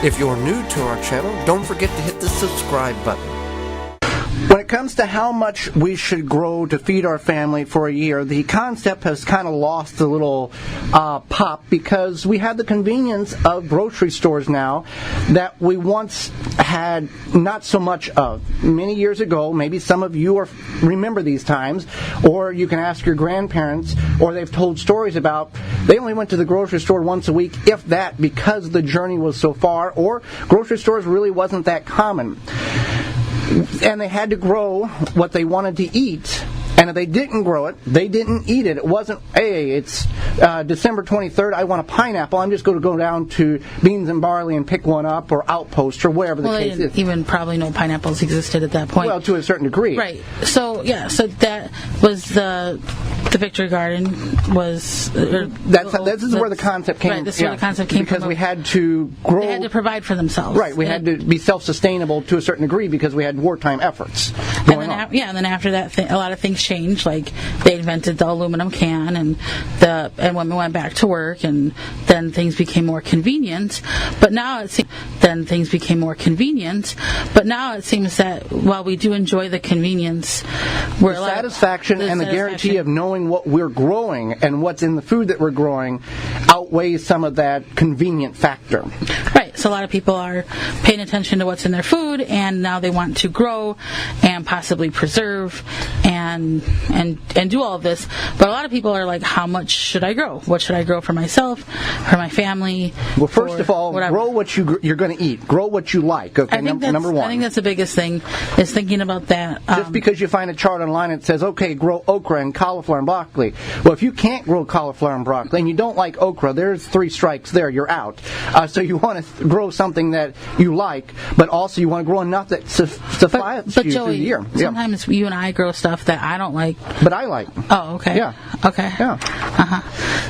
If you're new to our channel, don't forget to hit the subscribe button. When it comes to how much we should grow to feed our family for a year, the concept has kind of lost a little pop because we have the convenience of grocery stores now that we once had not so much of. Many years ago, maybe some of you remember these times, or you can ask your grandparents, or they've told stories about they only went to the grocery store once a week, if that, because the journey was so far, or grocery stores really wasn't that common. And they had to grow what they wanted to eat. And if they didn't grow it, they didn't eat it. It wasn't, hey, it's December 23rd, I want a pineapple. I'm just going to go down to Beans and Barley and pick one up, or Outpost, or whatever the case is. Well, they didn't even probably know pineapples existed at that point. Well, to a certain degree. Right. So, yeah, so that was the Victory Garden was... This is where the concept came from. Right, this is where the concept came from. Because we had to grow... They had to provide for themselves. Right, we had to be self-sustainable to a certain degree because we had wartime efforts going on. And then after that, a lot of things changed. Like, they invented the aluminum can, and women went back to work, and then things became more convenient. But now it seems that while we do enjoy the convenience, the satisfaction and the guarantee of knowing what we're growing and what's in the food that we're growing outweighs some of that convenient factor. Right. So a lot of people are paying attention to what's in their food, and now they want to grow and possibly preserve and do all of this. But a lot of people are like, how much should I grow? What should I grow for myself, for my family? Well, first of all, whatever. Grow what you're going to eat. Grow what you like. Okay, number one. I think that's the biggest thing, is thinking about that. Just because you find a chart online that says, okay, grow okra and cauliflower and broccoli. Well, if you can't grow cauliflower and broccoli and you don't like okra, there's 3 strikes there. You're out. So you want to grow something that you like, but also you want to grow enough that suffices you through the year. Sometimes you and I grow stuff that I don't like. But I like. Oh, okay. Yeah. Okay. Yeah.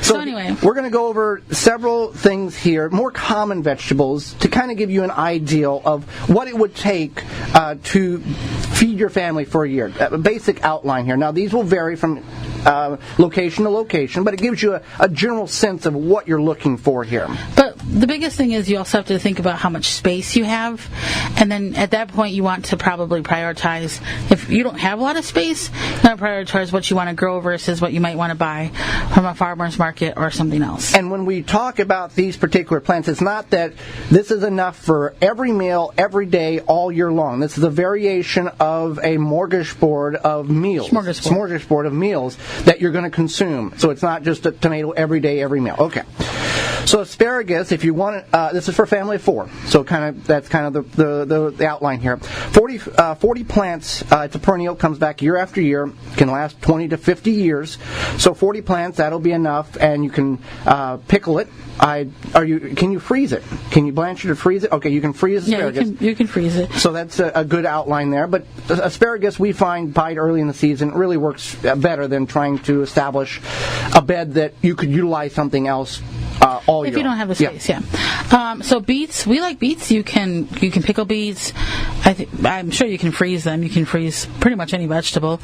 So anyway, we're going to go over several things here, more common vegetables, to kind of give you an idea of what it would take to feed your family for a year. A basic outline here. Now, these will vary from location to location, but it gives you a general sense of what you're looking for here. But the biggest thing is you also have to think about how much space you have, and then at that point you want to probably prioritize. If you don't have a lot of space, you want to prioritize what you want to grow versus what you might want to buy from a farmer's market or something else. And when we talk about these particular plants, it's not that this is enough for every meal, every day, all year long. This is a variation of a smorgasbord of meals. Smorgasbord of meals that you're going to consume. So it's not just a tomato every day, every meal. Okay. So asparagus, if you want it, this is for a family of 4. So that's kind of the outline here. 40 plants. It's a perennial, comes back year after year, can last 20 to 50 years. So 40 plants, that'll be enough, and you can pickle it. Can you freeze it? Can you blanch it or freeze it? Okay, you can freeze asparagus. Yeah, you can freeze it. So that's a good outline there. But asparagus, we find, bite early in the season really works better than trying to establish a bed that you could utilize something else all year. If you don't have the space, yeah. So beets, we like beets. You can pickle beets. I'm sure you can freeze them. You can freeze pretty much any vegetable,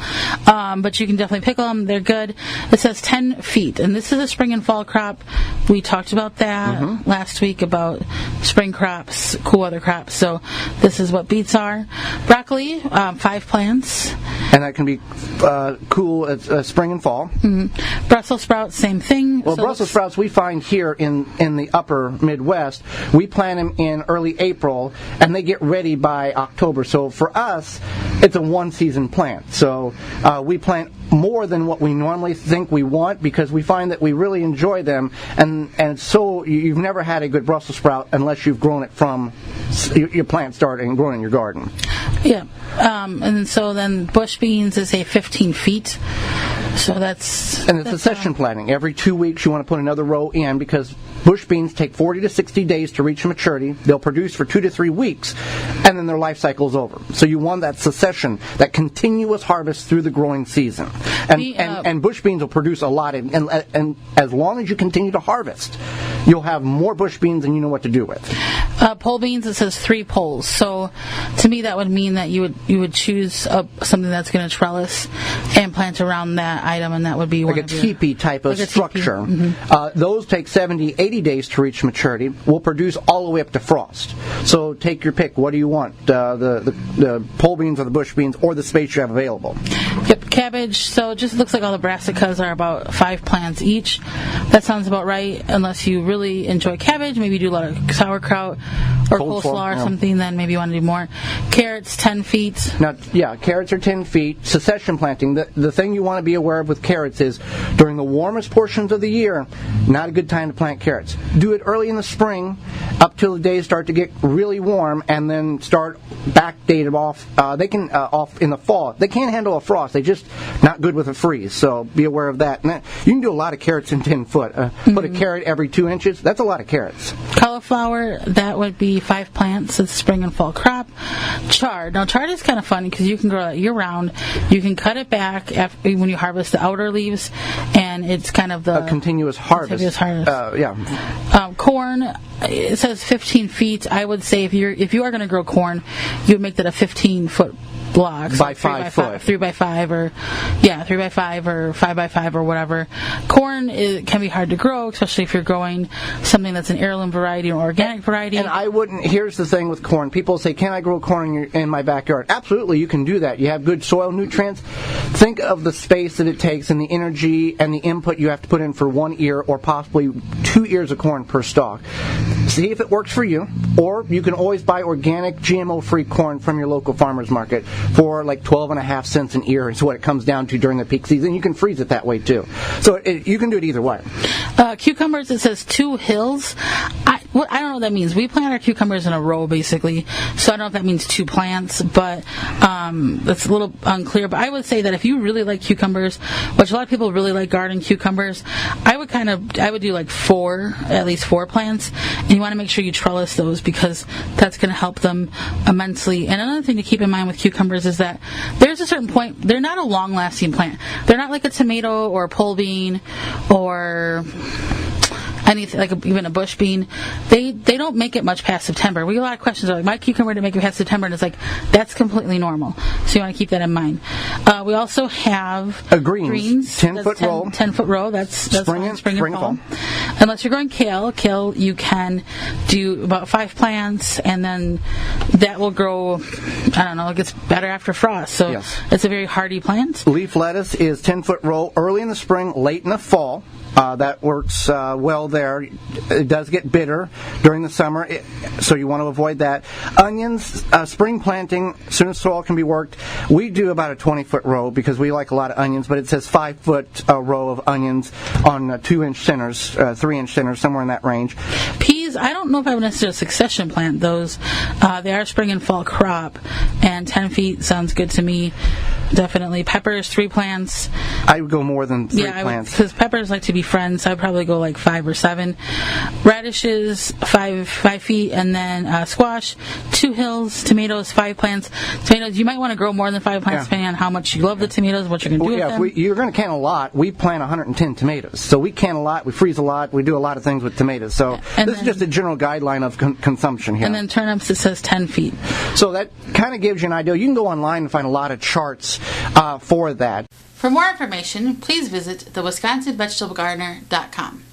but you can definitely pickle them. They're good. It says 10 feet, and this is a spring and fall crop. We talked about that last week, about spring crops, cool weather crops. So this is what beets are. Broccoli, 5 plants. And that can be cool at spring and fall. Mm-hmm. Brussels sprouts, same thing. Well, Brussels sprouts we find here in the upper Midwest. We plant them in early April, and they get ready by October. So for us, it's a one-season plant. So we plant more than what we normally think we want because we find that we really enjoy them. And so you've never had a good Brussels sprout unless you've grown it from your plant starting and grown in your garden. Yeah. And so then bush beans is 15 feet. So that's... And it's succession planting. Every 2 weeks you want to put another row in because bush beans take 40 to 60 days to reach maturity. They'll produce for 2 to 3 weeks, and then their life cycle is over. So you want that succession, that continuous harvest through the growing season. And bush beans will produce a lot, and as long as you continue to harvest, you'll have more bush beans than you know what to do with. Pole beans, it says 3 poles. So to me, that would mean that you would choose something that's going to trellis and plant around that item, and that would be like a teepee type of structure. Mm-hmm. Those take 70, 80 days to reach maturity. Will produce all the way up to frost. So take your pick. What do you want? The pole beans or the bush beans or the space you have available? Yep, cabbage. So it just looks like all the brassicas are about 5 plants each. That sounds about right, unless you really enjoy cabbage. Maybe you do a lot of sauerkraut or coleslaw or something, then maybe you want to do more. Carrots, 10 feet. Now, yeah, carrots are 10 feet. Succession planting. The thing you want to be aware of with carrots is during the warmest portions of the year, not a good time to plant carrots. Do it early in the spring up till the days start to get really warm, and then start backdate them off. They can off in the fall. They can't handle a frost. They're just not good with a freeze, so be aware of that. And you can do a lot of carrots in 10 foot. Put a carrot every 2 inches. That's a lot of carrots. Cauliflower, that would be 5 plants. It's spring and fall crop. Chard. Now, chard is kind of funny because you can grow that year-round. You can cut it back when you harvest the outer leaves, and it's kind of a continuous harvest. Corn, it says 15 feet. I would say if you are going to grow corn, you would make that a 15-foot block. So by 5 foot. 3 by 5 or 3 by 5 or 5 by 5 or whatever. Corn can be hard to grow, especially if you're growing something that's an heirloom variety or organic variety. And I wouldn't, here's the thing with corn. People say, can I grow corn in my backyard? Absolutely, you can do that. You have good soil nutrients. Think of the space that it takes and the energy and the input you have to put in for 1 ear or possibly 2 ears of corn per stalk. See if it works for you, or you can always buy organic, GMO-free corn from your local farmer's market for like 12.5 cents an ear is what it comes down to during the peak season. You can freeze it that way too. So you can do it either way. Cucumbers, it says 2 hills. I don't know what that means. We plant our cucumbers in a row, basically, so I don't know if that means 2 plants, but that's a little unclear. But I would say that if you really like cucumbers, which a lot of people really like garden cucumbers, I would do like at least 4 plants, and you want to make sure you trellis those because that's going to help them immensely. And another thing to keep in mind with cucumbers is that there's a certain point, they're not a long-lasting plant. They're not like a tomato or a pole bean or anything like even a bush bean. They don't make it much past September. We get a lot of questions like, my cucumber didn't make it past September, and it's like, that's completely normal. So you want to keep that in mind. We also have greens 10-foot row. 10-foot row. That's spring and fall. Unless you're growing kale, you can do about 5 plants, and then that will grow, I don't know, it gets better after frost. So It's a very hardy plant. Leaf lettuce is 10-foot row early in the spring, late in the fall. That works well there. It does get bitter during the summer, so you want to avoid that. Onions, spring planting, as soon as soil can be worked. We do about a 20-foot row because we like a lot of onions, but it says 5-foot row of onions on 2-inch centers, 3-inch centers, somewhere in that range. Peas, I don't know if I would necessarily succession plant those. They are spring and fall crop, and 10 feet sounds good to me. Definitely. Peppers, 3 plants. I would go more than 3 plants. Because peppers like to be friends, so I'd probably go like 5 or 7. Radishes, 5 feet, and then squash, 2 hills. Tomatoes, 5 plants. Tomatoes, you might want to grow more than 5 plants depending on how much you love the tomatoes, what you're going to do with them. If you're going to can a lot, we plant 110 tomatoes. So we can a lot, we freeze a lot, we do a lot of things with tomatoes. So this is just a general guideline of consumption here. And then turnips, it says 10 feet. So that kind of gives you an idea. You can go online and find a lot of charts for that. For more information, please visit thewisconsinvegetablegardener.com.